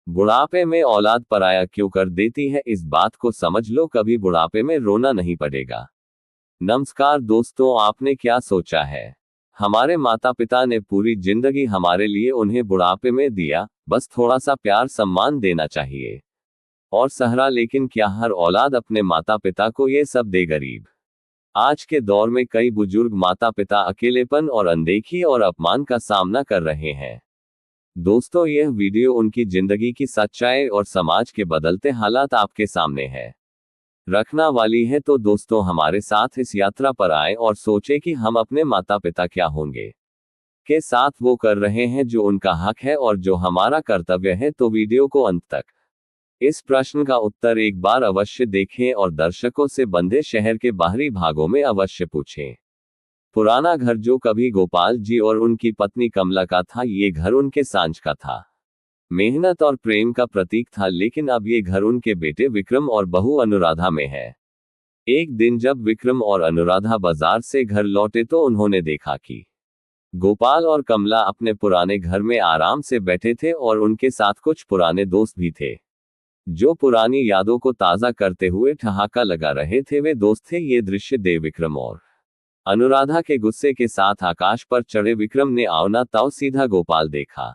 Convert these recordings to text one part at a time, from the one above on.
बुढ़ापे में औलाद पराया क्यों कर देती है, इस बात को समझ लो, कभी बुढ़ापे में रोना नहीं पड़ेगा। नमस्कार दोस्तों, आपने क्या सोचा है? हमारे माता पिता ने पूरी जिंदगी हमारे लिए उन्हें बुढ़ापे में दिया, बस थोड़ा सा प्यार सम्मान देना चाहिए और सहारा। लेकिन क्या हर औलाद अपने माता पिता को ये सब दे? गरीब आज के दौर में कई बुजुर्ग माता पिता अकेलेपन और अनदेखी और अपमान का सामना कर रहे हैं। दोस्तों, यह वीडियो उनकी जिंदगी की सच्चाई और समाज के बदलते हालात आपके सामने है रखना वाली है। तो दोस्तों, हमारे साथ इस यात्रा पर आए और सोचे कि हम अपने माता पिता क्या होंगे के साथ वो कर रहे हैं जो उनका हक है और जो हमारा कर्तव्य है। तो वीडियो को अंत तक इस प्रश्न का उत्तर एक बार अवश्य देखें और दर्शकों से बंधे शहर के बाहरी भागों में अवश्य पूछें। पुराना घर जो कभी गोपाल जी और उनकी पत्नी कमला का था, ये घर उनके सांझ का था, मेहनत और प्रेम का प्रतीक था। लेकिन अब ये घर उनके बेटे विक्रम और बहू अनुराधा में है। एक दिन जब विक्रम और अनुराधा बाजार से घर लौटे तो उन्होंने देखा कि गोपाल और कमला अपने पुराने घर में आराम से बैठे थे और उनके साथ कुछ पुराने दोस्त भी थे जो पुरानी यादों को ताजा करते हुए ठहाका लगा रहे थे। वे दोस्त थे। ये दृश्य देख विक्रम और अनुराधा के गुस्से के साथ आकाश पर चढ़े विक्रम ने आओ ताओ सीधा गोपाल देखा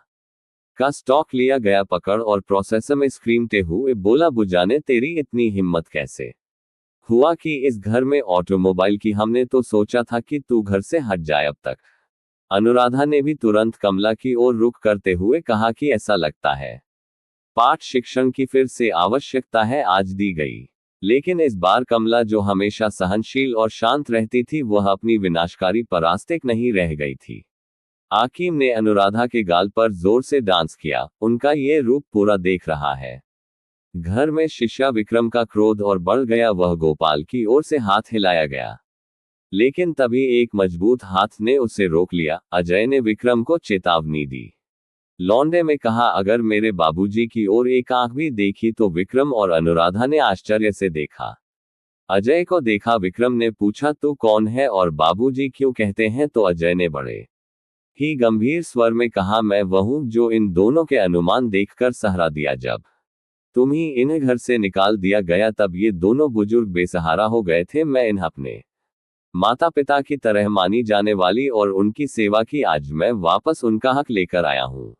का स्टॉक लिया गया पकड़ और प्रोसेसर में स्क्रीमते हुए बोला, बुझाने तेरी इतनी हिम्मत कैसे हुआ कि इस घर में ऑटोमोबाइल की? हमने तो सोचा था कि तू घर से हट जाए अब तक। अनुराधा ने भी तुरंत कमला की ओर रुख करते हुए कहा कि ऐसा लगता है पाठ शिक्षण की फिर से आवश्यकता है आज दी गई। लेकिन इस बार कमला, जो हमेशा सहनशील और शांत रहती थी, वह अपनी विनाशकारी परास्तिक नहीं रह गई थी। आकिम ने अनुराधा के गाल पर जोर से डांस किया। उनका ये रूप पूरा देख रहा है घर में शिष्या विक्रम का क्रोध और बढ़ गया। वह गोपाल की ओर से हाथ हिलाया गया, लेकिन तभी एक मजबूत हाथ ने उसे रोक लिया। अजय ने विक्रम को चेतावनी दी। लौंडे में कहा, अगर मेरे बाबूजी की ओर एक आंख भी देखी तो? विक्रम और अनुराधा ने आश्चर्य से देखा। अजय को देखा। विक्रम ने पूछा, तू कौन है और बाबूजी क्यों कहते हैं? तो अजय ने बड़े ही गंभीर स्वर में कहा, मैं वह हूं जो इन दोनों के अनुमान देखकर सहारा दिया। जब तुम ही इन्हें घर से निकाल दिया गया तब ये दोनों बुजुर्ग बेसहारा हो गए थे। मैं इन्हें अपने माता पिता की तरह मानी जाने वाली और उनकी सेवा की, आज मैं वापस उनका हक लेकर आया हूं।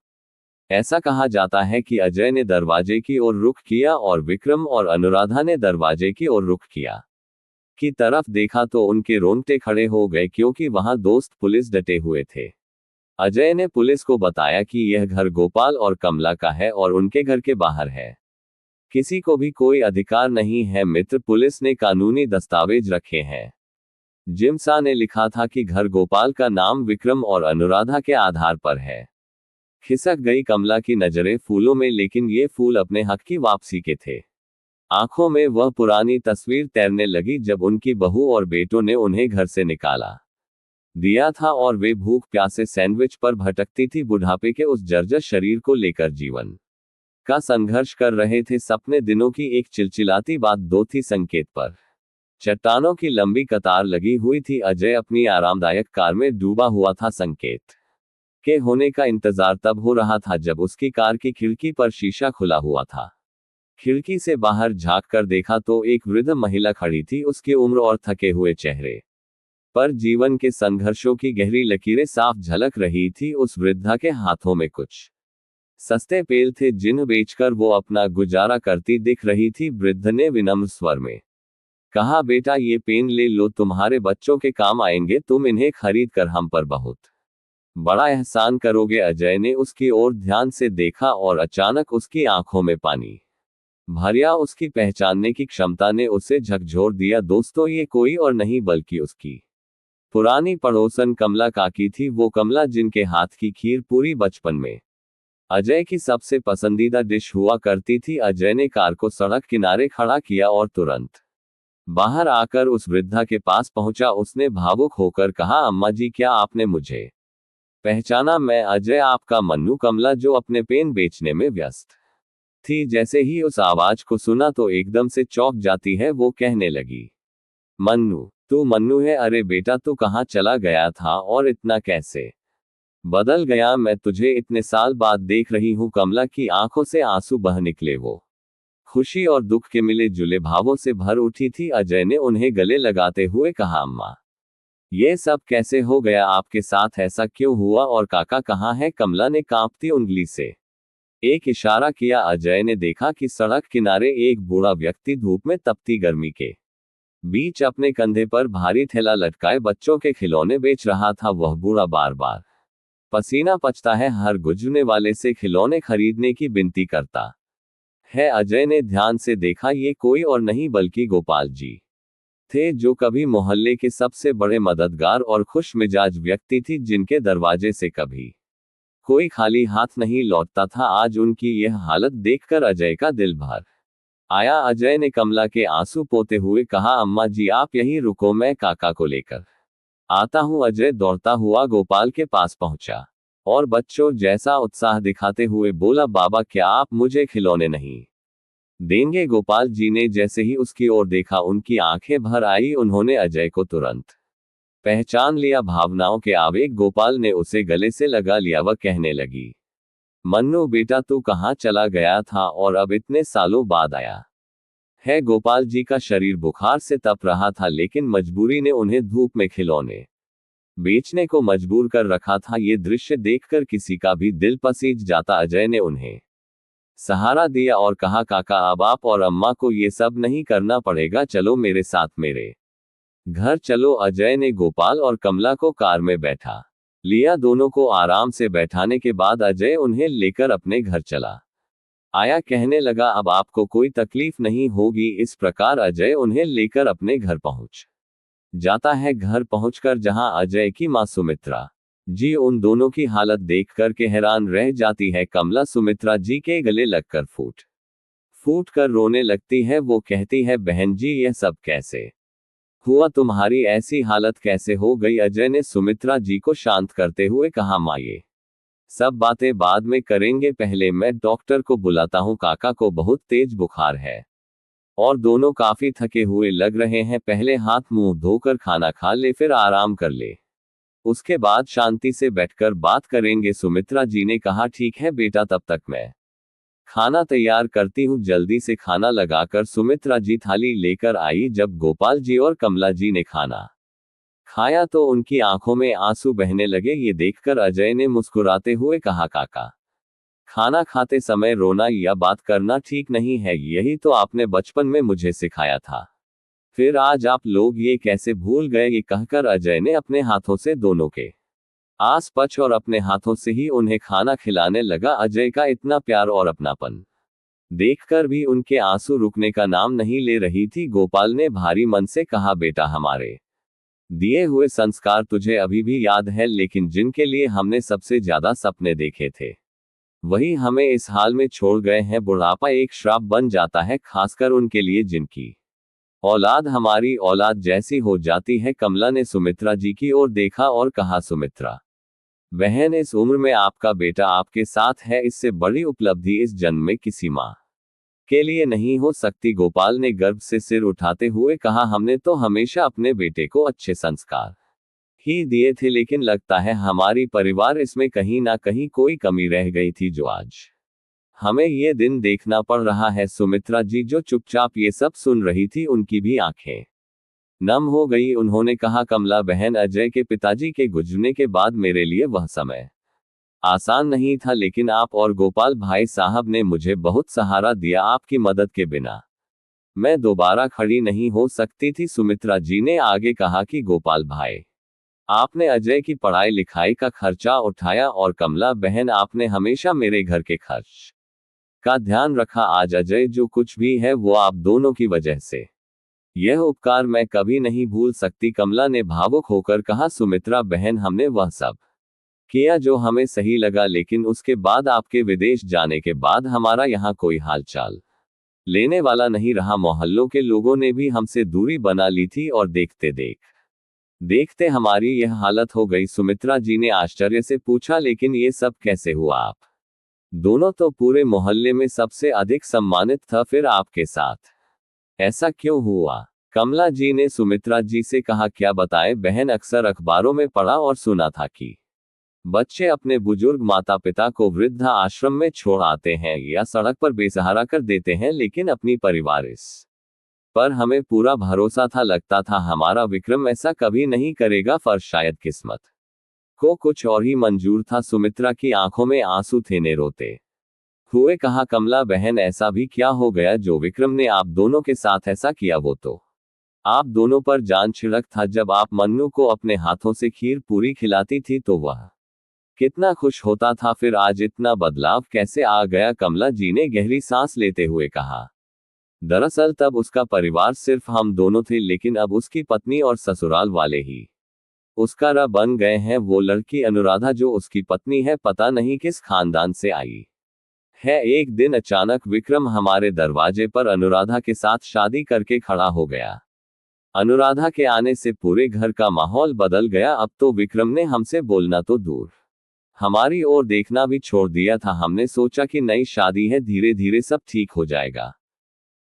ऐसा कहा जाता है कि अजय ने दरवाजे की ओर रुख किया और विक्रम और अनुराधा ने दरवाजे की ओर रुख किया की तरफ देखा तो उनके रोंगटे खड़े हो गए, क्योंकि वहां दोस्त पुलिस डटे हुए थे। अजय ने पुलिस को बताया कि यह घर गोपाल और कमला का है और उनके घर के बाहर है किसी को भी कोई अधिकार नहीं है। मित्र, पुलिस ने कानूनी दस्तावेज रखे हैं। जिमसा ने लिखा था कि घर गोपाल का नाम विक्रम और अनुराधा के आधार पर है। खिसक गई कमला की नजरें फूलों में, लेकिन ये फूल अपने हक की वापसी के थे। आंखों में वह पुरानी तस्वीर तैरने लगी जब उनकी बहू और बेटों ने उन्हें घर से निकाला दिया था और वे भूख प्यासे सैंडविच पर भटकती थी, बुढ़ापे के उस जर्जर शरीर को लेकर जीवन का संघर्ष कर रहे थे। सपने दिनों की एक चिलचिलाती बात दो थी संकेत पर चट्टानों की लंबी कतार लगी हुई थी। अजय अपनी आरामदायक कार में डूबा हुआ था। संकेत के होने का इंतजार तब हो रहा था जब उसकी कार की खिड़की पर शीशा खुला हुआ था। खिड़की से बाहर झांक कर देखा तो एक वृद्ध महिला खड़ी थी। उसकी उम्र और थके हुए चेहरे पर जीवन के संघर्षों की गहरी लकीरें साफ झलक रही थी। उस वृद्धा के हाथों में कुछ सस्ते पेल थे जिन्हें बेचकर वो अपना गुजारा करती दिख रही थी। वृद्ध ने विनम्र स्वर में कहा, बेटा ये पेन ले लो, तुम्हारे बच्चों के काम आएंगे, तुम इन्हें खरीद कर हम पर बहुत बड़ा एहसान करोगे। अजय ने उसकी ओर ध्यान से देखा और अचानक उसकी आंखों में पानी भरिया। उसकी पहचानने की क्षमता ने उसे झकझोर दिया। दोस्तों, ये कोई और नहीं बल्कि उसकी पुरानी पड़ोसन कमला काकी थी। वो कमला जिनके हाथ की खीर पूरी बचपन में अजय की सबसे पसंदीदा डिश हुआ करती थी। अजय ने कार को सड़क किनारे खड़ा किया और तुरंत बाहर आकर उस वृद्धा के पास पहुंचा। उसने भावुक होकर कहा, अम्मा जी, क्या आपने मुझे पहचाना? मैं अजय, आपका मन्नू। कमला, जो अपने पेन बेचने में व्यस्त थी, जैसे ही उस आवाज को सुना तो एकदम से चौंक जाती है। वो कहने लगी, मन्नू, तू मन्नू है? अरे बेटा, तू कहाँ चला गया था और इतना कैसे बदल गया मैं तुझे इतने साल बाद देख रही हूँ। कमला की आंखों से आंसू बह निकले। वो खुशी और दुख के मिले जुले भावों से भर उठी थी। अजय ने उन्हें गले लगाते हुए कहा, अम्मा, ये सब कैसे हो गया आपके साथ? ऐसा क्यों हुआ? और काका कहाँ है? कमला ने कांपती उंगली से एक इशारा किया। अजय ने देखा कि सड़क किनारे एक बूढ़ा व्यक्ति धूप में तपती गर्मी के बीच अपने कंधे पर भारी थैला लटकाए बच्चों के खिलौने बेच रहा था। वह बूढ़ा बार बार पसीना पचता है, हर गुजरने वाले से खिलौने खरीदने की विनती करता है। अजय ने ध्यान से देखा, ये कोई और नहीं बल्कि गोपाल जी थे, जो कभी मोहल्ले के सबसे बड़े मददगार और खुश मिजाज व्यक्ति थी, जिनके दरवाजे से कभी कोई खाली हाथ नहीं लौटता था। आज उनकी यह हालत देखकर अजय का दिल भर आया। अजय ने कमला के आंसू पोते हुए कहा, अम्मा जी आप यहीं रुको, मैं काका को लेकर आता हूं। अजय दौड़ता हुआ गोपाल के पास पहुंचा और बच्चों जैसा उत्साह दिखाते हुए बोला, बाबा क्या आप मुझे खिलौने नहीं देंगे? गोपाल जी ने जैसे ही उसकी ओर देखा, उनकी आंखें भर आई। उन्होंने अजय को तुरंत पहचान लिया। भावनाओं के आवेग गोपाल ने उसे गले से लगा लिया। वह कहने लगी, मन्नू बेटा तू कहाँ चला गया था और अब इतने सालों बाद आया है? गोपाल जी का शरीर बुखार से तप रहा था, लेकिन मजबूरी ने उन्हें धूप में खिलौने बेचने को मजबूर कर रखा था। ये दृश्य देखकर किसी का भी दिल पसीज जाता। अजय ने उन्हें सहारा दिया और कहा, काका अब आप और अम्मा को ये सब नहीं करना पड़ेगा, चलो मेरे साथ मेरे घर चलो। अजय ने गोपाल और कमला को कार में बैठा लिया। दोनों को आराम से बैठाने के बाद अजय उन्हें लेकर अपने घर चला आया। कहने लगा, अब आपको कोई तकलीफ नहीं होगी। इस प्रकार अजय उन्हें लेकर अपने घर पहुंच जाता है। घर पहुंचकर जहां अजय की मां सुमित्रा जी उन दोनों की हालत देखकर के हैरान रह जाती है। कमला सुमित्रा जी के गले लगकर फूट फूट कर रोने लगती है। वो कहती है, बहन जी यह सब कैसे हुआ? तुम्हारी ऐसी हालत कैसे हो गई? अजय ने सुमित्रा जी को शांत करते हुए कहा, मां ये सब बातें बाद में करेंगे, पहले मैं डॉक्टर को बुलाता हूं। काका को बहुत तेज बुखार है और दोनों काफी थके हुए लग रहे हैं। पहले हाथ मुंह धोकर खाना खा ले, फिर आराम कर ले, उसके बाद शांति से बैठकर बात करेंगे। सुमित्रा जी ने कहा, ठीक है बेटा, तब तक मैं खाना तैयार करती हूँ। जल्दी से खाना लगाकर सुमित्रा जी थाली लेकर आई। जब गोपाल जी और कमला जी ने खाना खाया तो उनकी आंखों में आंसू बहने लगे। ये देखकर अजय ने मुस्कुराते हुए कहा, काका खाना खाते समय रोना या बात करना ठीक नहीं है, यही तो आपने बचपन में मुझे सिखाया था, फिर आज आप लोग ये कैसे भूल गए? ये कहकर अजय ने अपने हाथों से दोनों के आस पास और अपने हाथों से ही उन्हें खाना खिलाने लगा। अजय का इतना प्यार और अपनापन देखकर भी उनके आंसू रुकने का नाम नहीं ले रही थी। गोपाल ने भारी मन से कहा, बेटा हमारे दिए हुए संस्कार तुझे अभी भी याद है, लेकिन जिनके लिए हमने सबसे ज्यादा सपने देखे थे वही हमें इस हाल में छोड़ गए हैं। बुढ़ापा एक श्राप बन जाता है, खासकर उनके लिए जिनकी औलाद हमारी औलाद जैसी हो जाती है। कमला ने सुमित्रा जी की ओर देखा और कहा, सुमित्रा बहन, इस उम्र में आपका बेटा आपके साथ है, इससे बड़ी उपलब्धि इस जन्म में किसी माँ के लिए नहीं हो सकती। गोपाल ने गर्व से सिर उठाते हुए कहा, हमने तो हमेशा अपने बेटे को अच्छे संस्कार ही दिए थे, लेकिन लगता है हमारी परिवार इसमें कहीं ना कहीं कोई कमी रह गई थी, जो आज हमें ये दिन देखना पड़ रहा है। सुमित्रा जी जो चुपचाप ये सब सुन रही थी, उनकी भी आंखें नम हो गई। उन्होंने कहा, कमला बहन, अजय के पिताजी के गुजरने के बाद मेरे लिए वह समय आसान नहीं था, लेकिन आप और गोपाल भाई साहब ने मुझे बहुत सहारा दिया। आपकी मदद के बिना मैं दोबारा खड़ी नहीं हो सकती थी। सुमित्रा जी ने आगे कहा कि गोपाल भाई, आपने अजय की पढ़ाई लिखाई का खर्चा उठाया और कमला बहन, आपने हमेशा मेरे घर के खर्च का ध्यान रखा। आज अजय जो कुछ भी है वो आप दोनों की वजह से, यह उपकार मैं कभी नहीं भूल सकती। कमला ने भावुक होकर कहा, सुमित्रा बहन, हमने वह सब किया जो हमें सही लगा, लेकिन उसके बाद आपके विदेश जाने के बाद हमारा यहाँ कोई हालचाल लेने वाला नहीं रहा। मोहल्लों के लोगों ने भी हमसे दूरी बना ली थी और देखते देखते हमारी यह हालत हो गई। सुमित्रा जी ने आश्चर्य से पूछा, लेकिन ये सब कैसे हुआ? आप दोनों तो पूरे मोहल्ले में सबसे अधिक सम्मानित था, फिर आपके साथ ऐसा क्यों हुआ? कमला जी ने सुमित्रा जी से कहा, क्या बताएं बहन, अक्सर अखबारों में पढ़ा और सुना था कि बच्चे अपने बुजुर्ग माता पिता को वृद्धा आश्रम में छोड़ आते हैं या सड़क पर बेसहारा कर देते हैं, लेकिन अपनी परिवार इस पर हमें पूरा भरोसा था। लगता था हमारा विक्रम ऐसा कभी नहीं करेगा, पर शायद किस्मत को कुछ और ही मंजूर था। सुमित्रा की आंखों में आंसू थे ने रोते हुए कहा, कमला बहन, ऐसा भी क्या हो गया जो विक्रम ने आप दोनों के साथ ऐसा किया? वो तो आप दोनों पर जान छिड़क था। जब आप मन्नू को अपने हाथों से खीर पूरी खिलाती थी तो वह कितना खुश होता था, फिर आज इतना बदलाव कैसे आ गया? कमला जी ने गहरी सांस लेते हुए कहा, दरअसल तब उसका परिवार सिर्फ हम दोनों थे, लेकिन अब उसकी पत्नी और ससुराल वाले ही उसका र बन गए हैं। वो लड़की अनुराधा जो उसकी पत्नी है, पता नहीं किस खानदान से आई है। एक दिन अचानक विक्रम हमारे दरवाजे पर अनुराधा के साथ शादी करके खड़ा हो गया। अनुराधा के आने से पूरे घर का माहौल बदल गया। अब तो विक्रम ने हमसे बोलना तो दूर, हमारी ओर देखना भी छोड़ दिया था। हमने सोचा कि नई शादी है, धीरे धीरे सब ठीक हो जाएगा,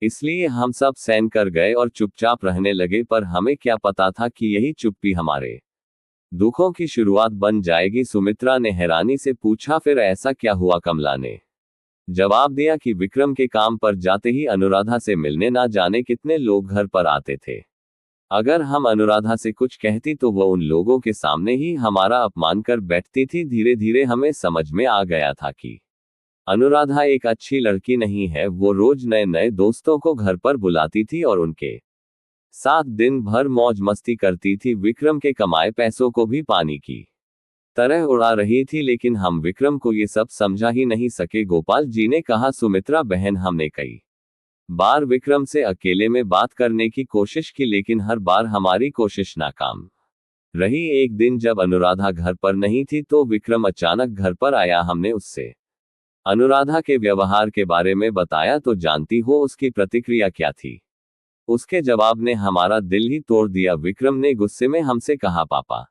इसलिए हम सब सहन कर गए और चुपचाप रहने लगे। पर हमें क्या पता था कि यही चुप्पी हमारे दुखों की शुरुआत बन जाएगी। सुमित्रा ने हैरानी से पूछा, फिर ऐसा क्या हुआ? कमला ने जवाब दिया कि विक्रम के काम पर जाते ही अनुराधा से मिलने ना जाने कितने लोग घर पर आते थे। अगर हम अनुराधा से कुछ कहती तो वो उन लोगों के सामने ही हमारा अपमान कर बैठती थी। धीरे धीरे हमें समझ में आ गया था कि अनुराधा एक अच्छी लड़की नहीं है। वो रोज नए नए दोस्तों को घर पर बुलाती थी और उनके साथ दिन भर मौज मस्ती करती थी। विक्रम के कमाए पैसों को भी पानी की तरह उड़ा रही थी, लेकिन हम विक्रम को ये सब समझा ही नहीं सके। गोपाल जी ने कहा, सुमित्रा बहन, हमने कई बार विक्रम से अकेले में बात करने की कोशिश की, लेकिन हर बार हमारी कोशिश नाकाम रही। एक दिन जब अनुराधा घर पर नहीं थी तो विक्रम अचानक घर पर आया। हमने उससे अनुराधा के व्यवहार के बारे में बताया तो जानती हो उसकी प्रतिक्रिया क्या थी? उसके जवाब ने हमारा दिल ही तोड़ दिया। विक्रम ने गुस्से में हमसे कहा, पापा,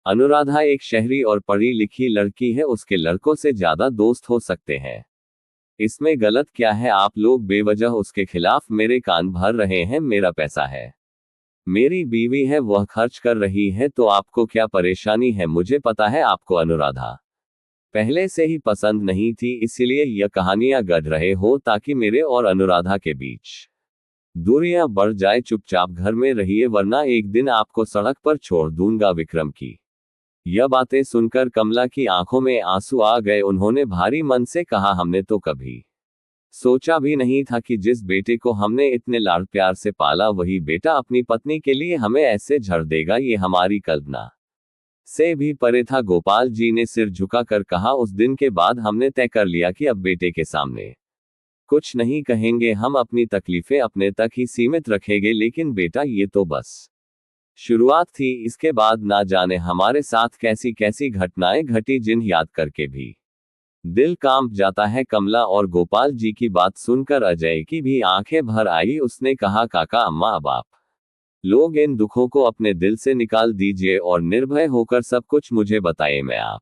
अनुराधा एक शहरी और पढ़ी लिखी लड़की है, उसके लड़कों से ज्यादा दोस्त हो सकते हैं। इसमें गलत क्या है? आप लोग बेवजह उसके खिलाफ मेरे कान भर रहे हैं। मेरा पैसा है, मेरी बीवी है, वह खर्च कर रही है, तो आपको क्या परेशानी है? मुझे पता है आपको अनुराधा पहले से ही पसंद नहीं थी, इसीलिए यह कहानियां गढ़ रहे हो ताकि मेरे और अनुराधा के बीच दूरियां बढ़ जाए। चुपचाप घर में रहिए, वरना एक दिन आपको सड़क पर छोड़ दूंगा। विक्रम की यह बातें सुनकर कमला की आंखों में आंसू आ गए। उन्होंने भारी मन से कहा, हमने तो कभी सोचा भी नहीं था कि जिस बेटे को हमने इतने लाड प्यार से पाला, वही बेटा अपनी पत्नी के लिए हमें ऐसे झड़ देगा। ये हमारी कल्पना से भी परे था। गोपाल जी ने सिर झुकाकर कहा, उस दिन के बाद हमने तय कर लिया कि अब बेटे के सामने कुछ नहीं कहेंगे। हम अपनी तकलीफें अपने तक ही सीमित रखेंगे। लेकिन बेटा, ये तो बस शुरुआत थी। इसके बाद ना जाने हमारे साथ कैसी कैसी घटनाएं घटी, जिन्हें याद करके भी दिल कांप जाता है। कमला और गोपाल जी की बात सुनकर अजय की भी आंखें भर आई। उसने कहा, काका, अम्मा, अब आप लोग इन दुखों को अपने दिल से निकाल दीजिए और निर्भय होकर सब कुछ मुझे बताइए। मैं आप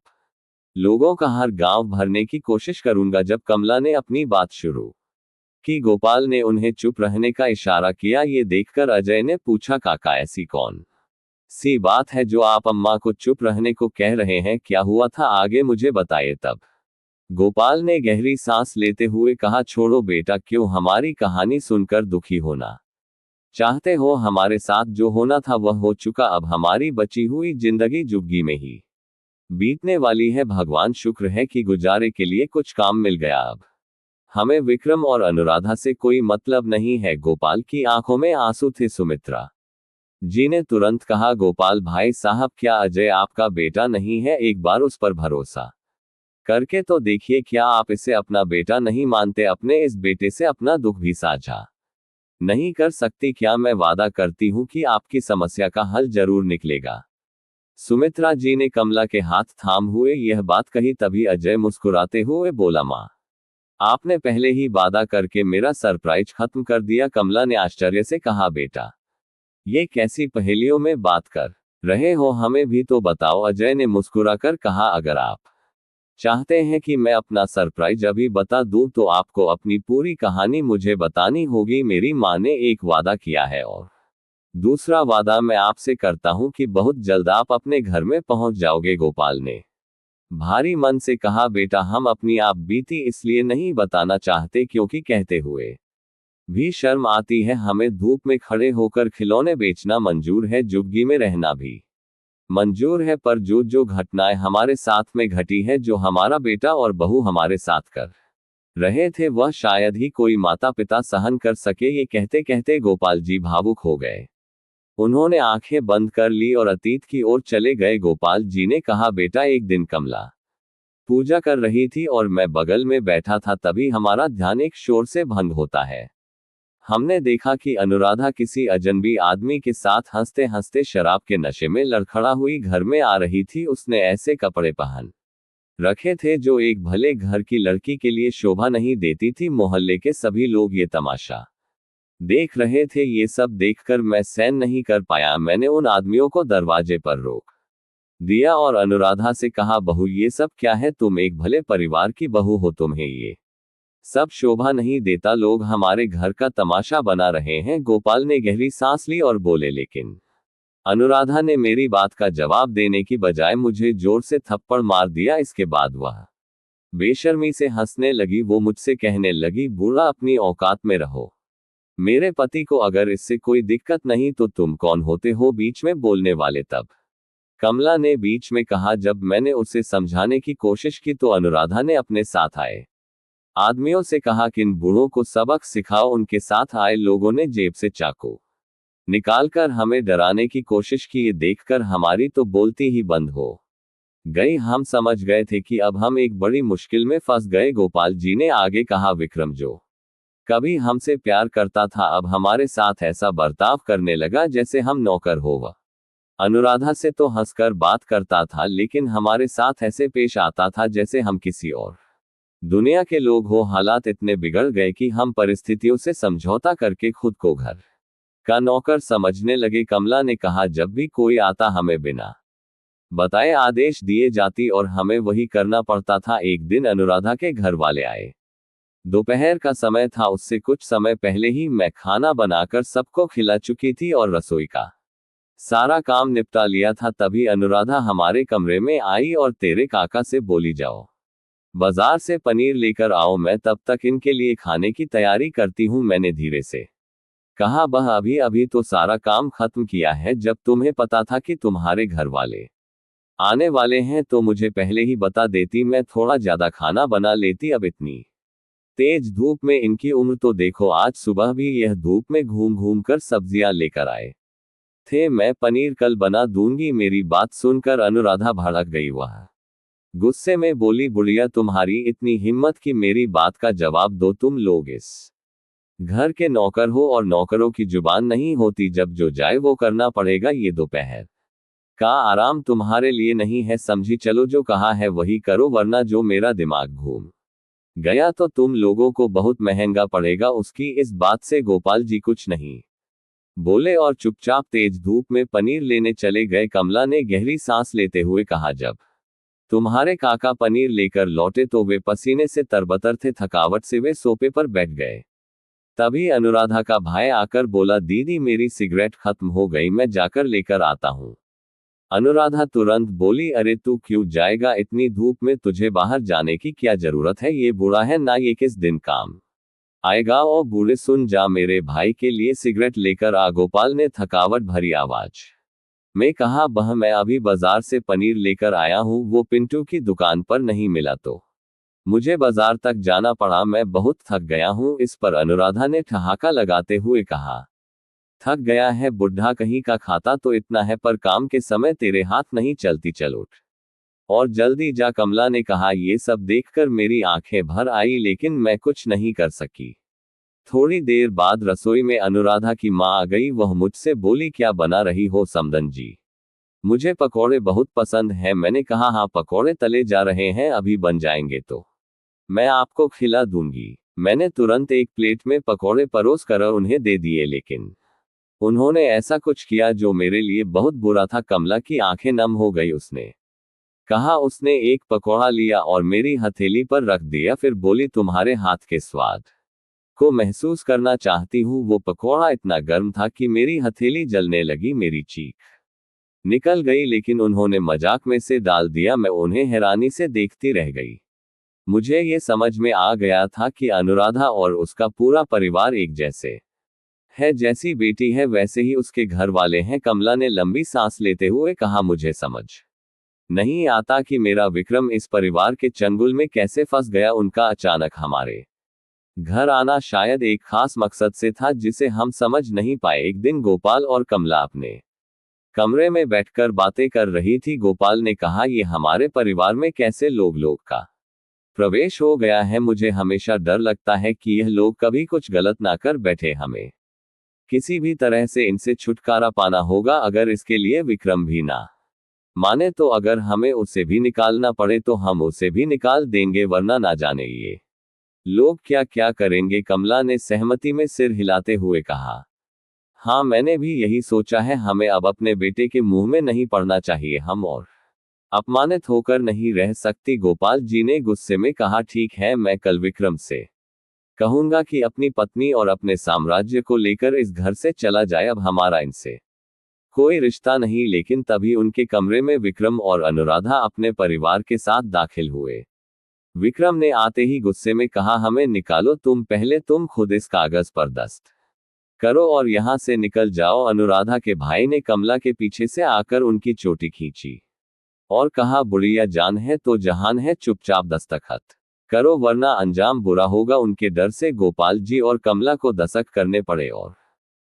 लोगों का हर गांव भरने की कोशिश करूंगा। जब कमला ने अपनी बात शुरू कि गोपाल ने उन्हें चुप रहने का इशारा किया। ये देखकर अजय ने पूछा, काका, ऐसी कौन सी बात है जो आप अम्मा को चुप रहने को कह रहे हैं? क्या हुआ था आगे मुझे बताइए। तब गोपाल ने गहरी सांस लेते हुए कहा, छोड़ो बेटा, क्यों हमारी कहानी सुनकर दुखी होना चाहते हो? हमारे साथ जो होना था वह हो चुका। अब हमारी बची हुई जिंदगी जुग्गी में ही बीतने वाली है। भगवान शुक्र है कि गुजारे के लिए कुछ काम मिल गया। अब हमें विक्रम और अनुराधा से कोई मतलब नहीं है। गोपाल की आंखों में आंसू थे। सुमित्रा जी ने तुरंत कहा, गोपाल भाई साहब, क्या अजय आपका बेटा नहीं है? एक बार उस पर भरोसा करके तो देखिए। क्या आप इसे अपना बेटा नहीं मानते? अपने इस बेटे से अपना दुख भी साझा नहीं कर सकती क्या? मैं वादा करती हूं कि आपकी समस्या का हल जरूर निकलेगा। सुमित्रा जी ने कमला के हाथ थाम हुए यह बात कही। तभी अजय मुस्कुराते हुए बोला, मां, आपने पहले ही वादा करके मेरा सरप्राइज खत्म कर दिया। कमला ने आश्चर्य से कहा, बेटा, ये कैसी पहेलियों में बात कर रहे हो? हमें भी तो बताओ। अजय ने मुस्कुराकर कहा, अगर आप चाहते हैं कि मैं अपना सरप्राइज अभी बता दूं तो आपको अपनी पूरी कहानी मुझे बतानी होगी। मेरी मां ने एक वादा किया है और दूसरा वादा मैं आपसे करता हूं कि बहुत जल्द आप अपने घर में पहुंच जाओगे। गोपाल ने भारी मन से कहा, बेटा हम अपनी आप बीती इसलिए नहीं बताना चाहते क्योंकि कहते हुए भी शर्म आती है। हमें धूप में खड़े होकर खिलौने बेचना मंजूर है, झुग्गी में रहना भी मंजूर है, पर जो जो घटनाएं हमारे साथ में घटी है, जो हमारा बेटा और बहू हमारे साथ कर रहे थे, वह शायद ही कोई माता पिता सहन कर सके। ये कहते कहते गोपाल जी भावुक हो गए। उन्होंने आंखें बंद कर ली और अतीत की ओर चले गए। गोपाल जी ने कहा, बेटा एक दिन कमला पूजा कर रही थी और मैं बगल में बैठा था, तभी हमारा ध्यान एक शोर से भंग होता है। हमने देखा कि अनुराधा किसी अजनबी आदमी के साथ हंसते हंसते शराब के नशे में लड़खड़ा हुई घर में आ रही थी। उसने ऐसे कपड़े पहन रखे थे जो एक भले घर की लड़की के लिए शोभा नहीं देती थी। मोहल्ले के सभी लोग ये तमाशा देख रहे थे। ये सब देखकर मैं सहन नहीं कर पाया। मैंने उन आदमियों को दरवाजे पर रोक दिया और अनुराधा से कहा, बहू ये सब क्या है? तुम एक भले परिवार की बहू हो, तुम्हें ये सब शोभा नहीं देता। लोग हमारे घर का तमाशा बना रहे हैं। गोपाल ने गहरी सांस ली और बोले, लेकिन अनुराधा ने मेरी बात का जवाब देने की बजाय मुझे जोर से थप्पड़ मार दिया। इसके बाद वह बेशर्मी से हंसने लगी। वो मुझसे कहने लगी, बूढ़ा अपनी औकात में रहो। मेरे पति को अगर इससे कोई दिक्कत नहीं तो तुम कौन होते हो बीच में बोलने वाले? तब कमला ने बीच में कहा, जब मैंने उसे समझाने की कोशिश की तो अनुराधा ने अपने साथ आए आदमियों से कहा कि इन बूढ़ों को सबक सिखाओ। उनके साथ आए लोगों ने जेब से चाकू निकालकर हमें डराने की कोशिश की। ये देखकर हमारी तो बोलती ही बंद हो गई। हम समझ गए थे कि अब हम एक बड़ी मुश्किल में फंस गए। गोपाल जी ने आगे कहा, विक्रम जो कभी हमसे प्यार करता था, अब हमारे साथ ऐसा बर्ताव करने लगा जैसे हम नौकर हो। वह अनुराधा से तो हंसकर बात करता था, लेकिन हमारे साथ ऐसे पेश आता था जैसे हम किसी और दुनिया के लोग हो। हालात इतने बिगड़ गए कि हम परिस्थितियों से समझौता करके खुद को घर का नौकर समझने लगे। कमला ने कहा, जब भी कोई आता हमें बिना बताए आदेश दिए जाती और हमें वही करना पड़ता था। एक दिन अनुराधा के घर वाले आए। दोपहर का समय था। उससे कुछ समय पहले ही मैं खाना बनाकर सबको खिला चुकी थी और रसोई का सारा काम निपटा लिया था। तभी अनुराधा हमारे कमरे में आई और तेरे काका से बोली, जाओ बाजार से पनीर लेकर आओ, मैं तब तक इनके लिए खाने की तैयारी करती हूँ। मैंने धीरे से कहा, बह अभी अभी तो सारा काम खत्म किया है। जब तुम्हें पता था कि तुम्हारे घर वाले आने वाले हैं तो मुझे पहले ही बता देती, मैं थोड़ा ज्यादा खाना बना लेती। अब इतनी तेज धूप में इनकी उम्र तो देखो। आज सुबह भी यह धूप में घूम घूम कर सब्जियां लेकर आए थे। मैं पनीर कल बना दूंगी। मेरी बात सुनकर अनुराधा भड़क गई। वह गुस्से में बोली, बुढ़िया तुम्हारी इतनी हिम्मत कि मेरी बात का जवाब दो? तुम लोग इस घर के नौकर हो और नौकरों की जुबान नहीं होती। जब जो जाए वो करना पड़ेगा। ये दोपहर का आराम तुम्हारे लिए नहीं है, समझी? चलो जो कहा है वही करो, वरना जो मेरा दिमाग घूम गया तो तुम लोगों को बहुत महंगा पड़ेगा। उसकी इस बात से गोपाल जी कुछ नहीं बोले और चुपचाप तेज धूप में पनीर लेने चले गए। कमला ने गहरी सांस लेते हुए कहा, जब तुम्हारे काका पनीर लेकर लौटे तो वे पसीने से तरबतर थे। थकावट से वे सोफे पर बैठ गए। तभी अनुराधा का भाई आकर बोला, दीदी मेरी सिगरेट खत्म हो गई, मैं जाकर लेकर आता हूँ। अनुराधा तुरंत बोली, अरे तू क्यों जाएगा? इतनी धूप में तुझे बाहर जाने की क्या जरूरत है? ये बूढ़ा है ना, ये किस दिन काम आएगा? और बूढ़े सुन जा, मेरे भाई के लिए सिगरेट लेकर आ। गोपाल ने थकावट भरी आवाज में कहा, बह मैं अभी बाजार से पनीर लेकर आया हूँ, वो पिंटू की दुकान पर नहीं मिला तो मुझे बाजार तक जाना पड़ा। मैं बहुत थक गया हूँ। इस पर अनुराधा ने ठहाका लगाते हुए कहा, थक गया है? बुढ़ा कहीं का, खाता तो इतना है पर काम के समय तेरे हाथ नहीं चलती। चल उठ और जल्दी जा। कमला ने कहा, ये सब देखकर मेरी आंखें भर आई, लेकिन मैं कुछ नहीं कर सकी। थोड़ी देर बाद रसोई में अनुराधा की माँ आ गई। वह मुझसे बोली, क्या बना रही हो समदन जी? मुझे पकौड़े बहुत पसंद हैं। मैंने कहा, हाँ पकौड़े तले जा रहे हैं, अभी बन जाएंगे तो मैं आपको खिला दूंगी। मैंने तुरंत एक प्लेट में पकौड़े परोस कर उन्हें दे दिए, लेकिन उन्होंने ऐसा कुछ किया जो मेरे लिए बहुत बुरा था। कमला की आंखें नम हो गई। उसने कहा, उसने एक पकौड़ा लिया और मेरी हथेली पर रख दिया, फिर बोली, तुम्हारे हाथ के स्वाद को महसूस करना चाहती हूँ। वो पकौड़ा इतना गर्म था कि मेरी हथेली जलने लगी। मेरी चीख निकल गई, लेकिन उन्होंने मजाक में से डाल दिया। मैं उन्हें हैरानी से देखती रह गई। मुझे ये समझ में आ गया था कि अनुराधा और उसका पूरा परिवार एक जैसे है। जैसी बेटी है वैसे ही उसके घर वाले हैं। कमला ने लंबी सांस लेते हुए कहा, मुझे समझ नहीं आता कि मेरा विक्रम इस परिवार के चंगुल में कैसे फंस गया। उनका अचानक हमारे घर आना शायद एक खास मकसद से था जिसे हम समझ नहीं पाए। एक दिन गोपाल और कमला अपने कमरे में बैठकर बातें कर रही थी। गोपाल ने कहा, ये हमारे परिवार में कैसे लोग का प्रवेश हो गया है। मुझे हमेशा डर लगता है कि यह लोग कभी कुछ गलत ना कर बैठे। हमें किसी भी तरह से इनसे छुटकारा पाना होगा। अगर इसके लिए विक्रम भी ना माने तो अगर हमें उसे भी निकालना पड़े तो हम उसे भी निकाल देंगे, वरना ना जाने ये लोग क्या क्या करेंगे। कमला ने सहमति में सिर हिलाते हुए कहा, हाँ मैंने भी यही सोचा है। हमें अब अपने बेटे के मुंह में नहीं पड़ना चाहिए। हम और अपमानित होकर नहीं रह सकती। गोपाल जी ने गुस्से में कहा, ठीक है, मैं कल विक्रम से कहूंगा कि अपनी पत्नी और अपने साम्राज्य को लेकर इस घर से चला जाए। अब हमारा इनसे कोई रिश्ता नहीं। लेकिन तभी उनके कमरे में विक्रम और अनुराधा अपने परिवार के साथ दाखिल हुए। विक्रम ने आते ही गुस्से में कहा, हमें निकालो। तुम खुद इस कागज पर दस्त करो और यहां से निकल जाओ। अनुराधा के भाई ने कमला के पीछे से आकर उनकी चोटी खींची और कहा, बुढ़िया जान है तो जहान है, चुपचाप दस्तखत करो वरना अंजाम बुरा होगा। उनके डर से गोपाल जी और कमला को दस्तक करने पड़े और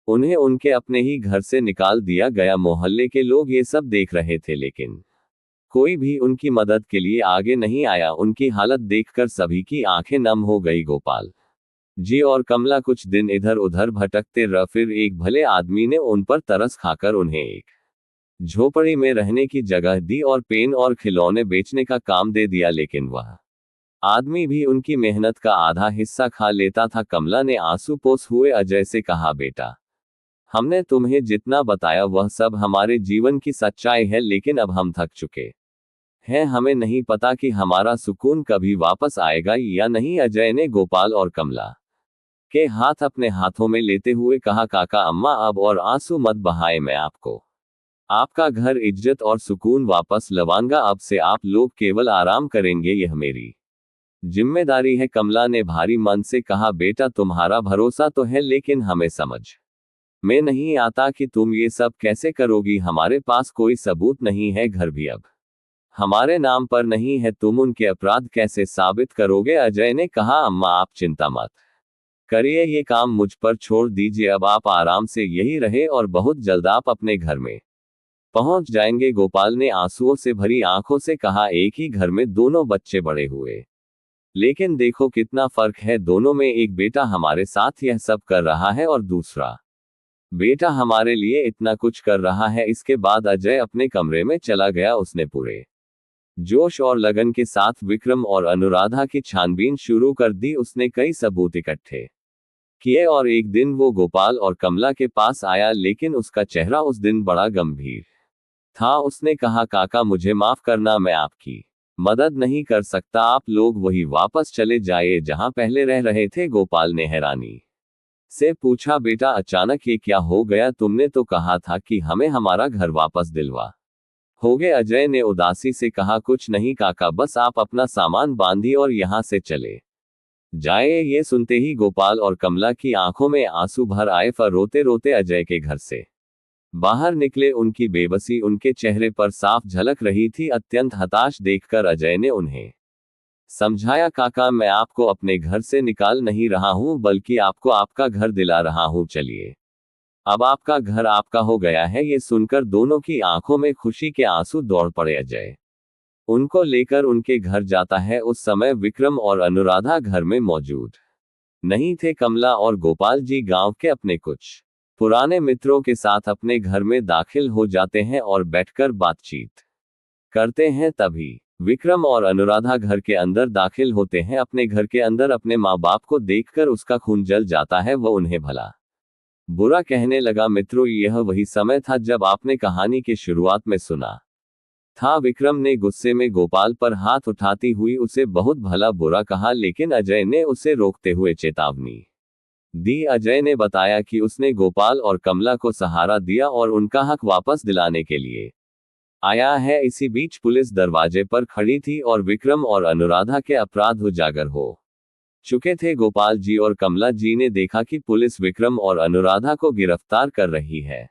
उन्हें उनके अपने ही घर से निकाल दिया गया। मोहल्ले के लोग ये सब देख रहे थे, लेकिन कोई भी उनकी मदद के लिए आगे नहीं आया। उनकी हालत देखकर सभी की आंखें नम हो गई। गोपाल जी और कमला कुछ दिन इधर उधर भटकते रह। फिर एक भले आदमी ने उन पर तरस खाकर उन्हें एक झोपड़ी में रहने की जगह दी और पेन और खिलौने बेचने का काम दे दिया। लेकिन वह आदमी भी उनकी मेहनत का आधा हिस्सा खा लेता था। कमला ने आंसू पोंछ हुए अजय से कहा, बेटा, हमने तुम्हें जितना बताया वह सब हमारे जीवन की सच्चाई है, लेकिन अब हम थक चुके हैं। हमें नहीं पता कि हमारा सुकून कभी वापस आएगा या नहीं। अजय ने गोपाल और कमला के हाथ अपने हाथों में लेते हुए कहा, काका अम्मा अब और आंसू मत बहाए। मैं आपको आपका घर, इज्जत और सुकून वापस लवाऊंगा। अब से आप लोग केवल आराम करेंगे, यह मेरी जिम्मेदारी है। कमला ने भारी मन से कहा, बेटा तुम्हारा भरोसा तो है, लेकिन हमें समझ में नहीं आता कि तुम ये सब कैसे करोगी। हमारे पास कोई सबूत नहीं है, घर भी अब हमारे नाम पर नहीं है। तुम उनके अपराध कैसे साबित करोगे। अजय ने कहा, अम्मा आप चिंता मत करिए, ये काम मुझ पर छोड़ दीजिए। अब आप आराम से यही रहे और बहुत जल्द आप अपने घर में पहुंच जाएंगे। गोपाल ने आंसुओं से भरी आंखों से कहा, एक ही घर में दोनों बच्चे बड़े हुए, लेकिन देखो कितना फर्क है दोनों में। एक बेटा हमारे साथ यह सब कर रहा है और दूसरा बेटा हमारे लिए इतना कुछ कर रहा है। इसके बाद अजय अपने कमरे में चला गया। उसने पूरे जोश और लगन के साथ विक्रम और अनुराधा की छानबीन शुरू कर दी। उसने कई सबूत इकट्ठे किए और एक दिन वो गोपाल और कमला के पास आया, लेकिन उसका चेहरा उस दिन बड़ा गंभीर था। उसने कहा, काका मुझे माफ करना, मैं आपकी मदद नहीं कर सकता। आप लोग वही वापस चले जाइए जहां पहले रह रहे थे। गोपाल ने हैरानी से पूछा, बेटा अचानक ये क्या हो गया। तुमने तो कहा था कि हमें हमारा घर वापस दिलवा होगे। अजय ने उदासी से कहा, कुछ नहीं काका, बस आप अपना सामान बांधिए और यहां से चले जाए। ये सुनते ही गोपाल और कमला की आंखों में आंसू भर आए। फिर रोते रोते अजय के घर से बाहर निकले। उनकी बेबसी उनके चेहरे पर साफ झलक रही थी। अत्यंत हताश देखकर अजय ने उन्हें समझाया, काका मैं आपको अपने घर से निकाल नहीं रहा हूं, बल्कि आपको आपका घर दिला रहा हूं। चलिए, अब आपका घर आपका हो गया है। ये सुनकर दोनों की आंखों में खुशी के आंसू दौड़ पड़े। अजय उनको लेकर उनके घर जाता है। उस समय विक्रम और अनुराधा घर में मौजूद नहीं थे। कमला और गोपाल जी गांव के अपने कुछ पुराने मित्रों के साथ अपने घर में दाखिल हो जाते हैं और बैठकर बातचीत करते हैं। तभी विक्रम और अनुराधा घर के अंदर दाखिल होते हैं। अपने घर के अंदर अपने माँ बाप को देखकर उसका खून जल जाता है। वह उन्हें भला बुरा कहने लगा। मित्रों, यह वही समय था जब आपने कहानी के शुरुआत में सुना था। विक्रम ने गुस्से में गोपाल पर हाथ उठाती हुई उसे बहुत भला बुरा कहा, लेकिन अजय ने उसे रोकते हुए चेतावनी दी। अजय ने बताया कि उसने गोपाल और कमला को सहारा दिया और उनका हक वापस दिलाने के लिए आया है। इसी बीच पुलिस दरवाजे पर खड़ी थी और विक्रम और अनुराधा के अपराध उजागर हो चुके थे। गोपाल जी और कमला जी ने देखा कि पुलिस विक्रम और अनुराधा को गिरफ्तार कर रही है।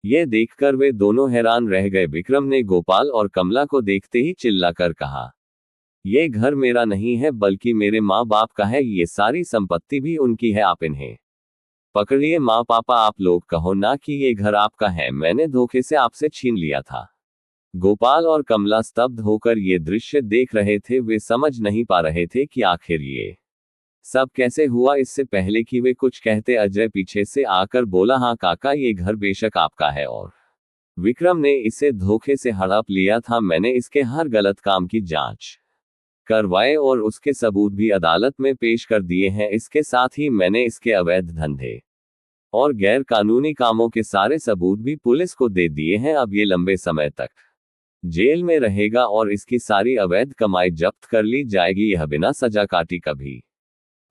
ये देखकर वे दोनों हैरान रह गए। विक्रम ने गोपाल और कमला को देखते ही चिल्लाकर कहा, ये घर मेरा नहीं है बल्कि मेरे माँ बाप का है। ये सारी संपत्ति भी उनकी है। आप इन्हें पकड़िए। माँ पापा, आप लोग कहो ना कि ये घर आपका है। मैंने धोखे से आपसे छीन लिया था। गोपाल और कमला स्तब्ध होकर ये दृश्य देख रहे थे। वे समझ नहीं पा रहे थे कि आखिर ये सब कैसे हुआ। इससे पहले कि वे कुछ कहते, अजय पीछे से आकर बोला, हाँ काका, ये घर बेशक आपका है और विक्रम ने इसे धोखे से हड़प लिया था। मैंने इसके हर गलत काम की जांच करवाए और उसके सबूत भी अदालत में पेश कर दिए हैं। इसके साथ ही मैंने इसके अवैध धंधे और गैर कानूनी कामों के सारे सबूत भी पुलिस को दे दिए हैं। अब ये लंबे समय तक जेल में रहेगा और इसकी सारी अवैध कमाई जब्त कर ली जाएगी। यह बिना सजा काटी कभी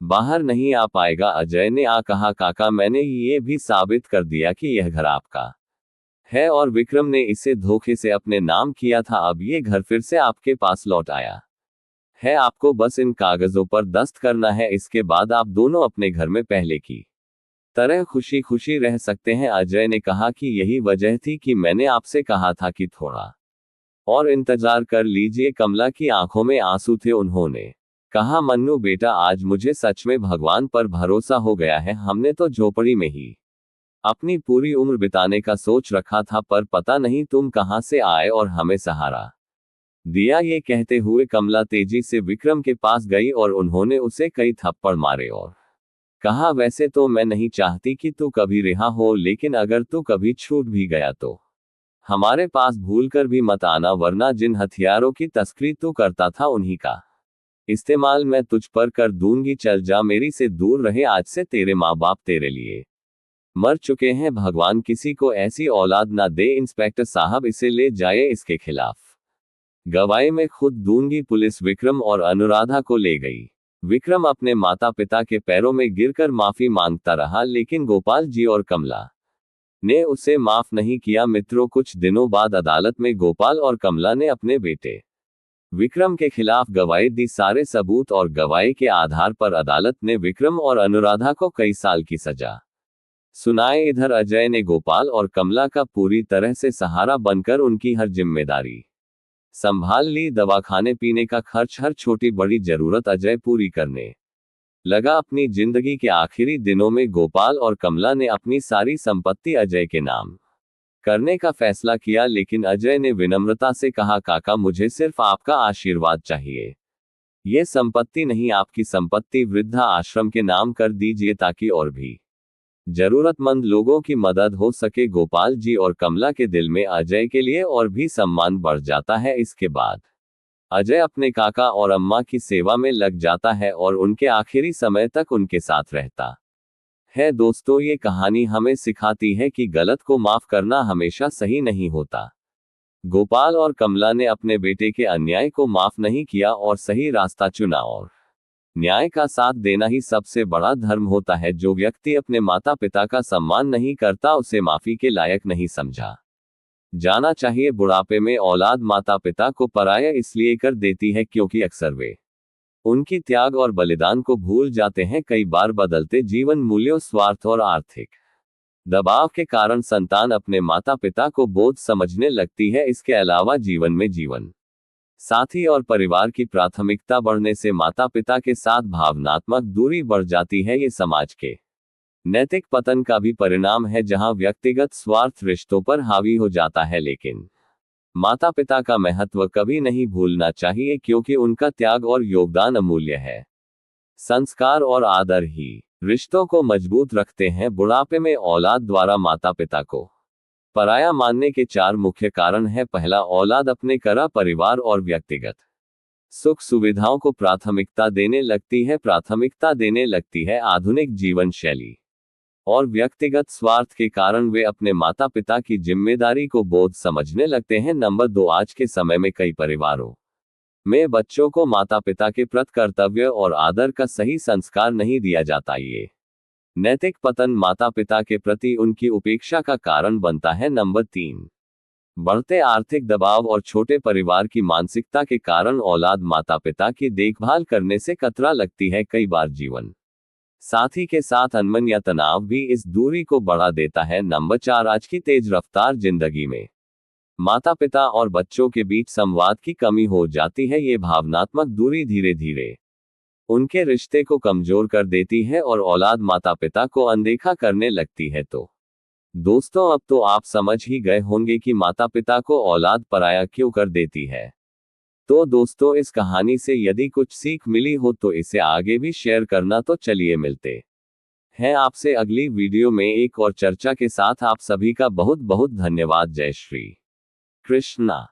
बाहर नहीं आ पाएगा। अजय ने कहा, काका, मैंने ये भी साबित कर दिया कि यह घर आपका है और विक्रम ने इसे धोखे से अपने नाम किया था। अब ये घर फिर से आपके पास लौट आया है। आपको बस इन कागजों पर दस्त करना है। इसके बाद आप दोनों अपने घर में पहले की तरह खुशी खुशी रह सकते हैं। अजय ने कहा कि यही वजह थी कि मैंने आपसे कहा था कि थोड़ा और इंतजार कर लीजिए। कमला की आंखों में आंसू थे। उन्होंने कहा, मन्नू बेटा, आज मुझे सच में भगवान पर भरोसा हो गया है। हमने तो झोपड़ी में ही अपनी पूरी उम्र बिताने का सोच रखा था, पर पता नहीं तुम कहां से आए और हमें सहारा दिया। ये कहते हुए कमला तेजी से विक्रम के पास गई और उन्होंने उसे कई थप्पड़ मारे और कहा, वैसे तो मैं नहीं चाहती कि तू कभी रिहा हो, लेकिन अगर तू कभी छूट भी गया तो हमारे पास भूलकर भी मत आना, वरना जिन हथियारों की तस्करी तू करता था उन्हीं का इस्तेमाल मैं तुझ पर कर दूंगी। चल जा, मेरी से दूर रहे। आज से तेरे माँ बाप तेरे लिए मर चुके हैं। भगवान किसी को ऐसी औलाद ना दे। इंस्पेक्टर साहब, इसे ले जाए। इसके खिलाफ गवाही मैं खुद दूंगी। पुलिस विक्रम और अनुराधा को ले गई। विक्रम अपने माता पिता के पैरों में गिरकर माफी मांगता रहा, लेकिन गोपाल जी और कमला ने उसे माफ नहीं किया। मित्रों, कुछ दिनों बाद अदालत में गोपाल और कमला ने अपने बेटे विक्रम के खिलाफ गवाही दी। सारे सबूत और गवाही के आधार पर अदालत ने विक्रम और अनुराधा को कई साल की सजा सुनाए। इधर अजय ने गोपाल और कमला का पूरी तरह से सहारा बनकर उनकी हर जिम्मेदारी संभाल ली। दवा, खाने पीने का खर्च, हर छोटी बड़ी जरूरत अजय पूरी करने लगा। अपनी जिंदगी के आखिरी दिनों में गोपाल और कमला ने अपनी सारी संपत्ति अजय के नाम करने का फैसला किया, लेकिन अजय ने विनम्रता से कहा, काका, मुझे सिर्फ आपका आशीर्वाद चाहिए। ये संपत्ति नहीं, आपकी संपत्ति वृद्धा आश्रम के नाम कर दीजिए ताकि और भी जरूरतमंद लोगों की मदद हो सके। गोपाल जी और कमला के दिल में अजय के लिए और भी सम्मान बढ़ जाता है। इसके बाद अजय अपने काका और अम्मा की सेवा में लग जाता है और उनके आखिरी समय तक उनके साथ रहता है। दोस्तों, ये कहानी हमें सिखाती है कि गलत को माफ करना हमेशा सही नहीं होता। गोपाल और कमला ने अपने बेटे के अन्याय को माफ नहीं किया और सही रास्ता चुना और न्याय का साथ देना ही सबसे बड़ा धर्म होता है। जो व्यक्ति अपने माता पिता का सम्मान नहीं करता, उसे माफी के लायक नहीं समझा जाना चाहिए। बुढ़ापे में औलाद माता पिता को पराया इसलिए कर देती है क्योंकि अक्सर वे उनकी त्याग और बलिदान को भूल जाते हैं। कई बार बदलते जीवन मूल्यों, स्वार्थ और आर्थिक दबाव के कारण संतान अपने माता पिता को बोझ समझने लगती है। इसके अलावा जीवन में जीवन साथी और परिवार की प्राथमिकता बढ़ने से माता पिता के साथ भावनात्मक दूरी बढ़ जाती है। ये समाज के नैतिक पतन का भी परिणाम है, जहां व्यक्तिगत स्वार्थ रिश्तों पर हावी हो जाता है। लेकिन माता पिता का महत्व कभी नहीं भूलना चाहिए, क्योंकि उनका त्याग और योगदान अमूल्य है। संस्कार और आदर ही रिश्तों को मजबूत रखते हैं। बुढ़ापे में औलाद द्वारा माता पिता को पराया मानने के 4 मुख्य कारण हैं। पहला, औलाद अपने करा परिवार और व्यक्तिगत सुख सुविधाओं को प्राथमिकता देने लगती है। आधुनिक जीवन शैली और व्यक्तिगत स्वार्थ के कारण वे अपने माता पिता की जिम्मेदारी को बोझ समझने लगते हैं। नंबर 2, आज के समय में कई परिवारों में बच्चों को माता पिता के प्रति कर्तव्य और आदर का सही संस्कार नहीं दिया जाता। ये नैतिक पतन माता पिता के प्रति उनकी उपेक्षा का कारण बनता है। नंबर 3, बढ़ते आर्थिक दबाव और छोटे परिवार की मानसिकता के कारण औलाद माता पिता की देखभाल करने से कतरा लगती है कई बार जीवन साथी के साथ अनबन या तनाव भी इस दूरी को बढ़ा देता है। नंबर 4, आज की तेज रफ्तार जिंदगी में माता पिता और बच्चों के बीच संवाद की कमी हो जाती है। ये भावनात्मक दूरी धीरे धीरे उनके रिश्ते को कमजोर कर देती है और औलाद माता पिता को अनदेखा करने लगती है। तो दोस्तों, अब तो आप समझ ही गए होंगे कि माता पिता को औलाद पराया क्यों कर देती है। तो दोस्तों, इस कहानी से यदि कुछ सीख मिली हो तो इसे आगे भी शेयर करना। तो चलिए मिलते हैं आपसे अगली वीडियो में एक और चर्चा के साथ। आप सभी का बहुत बहुत धन्यवाद। जय श्री कृष्णा।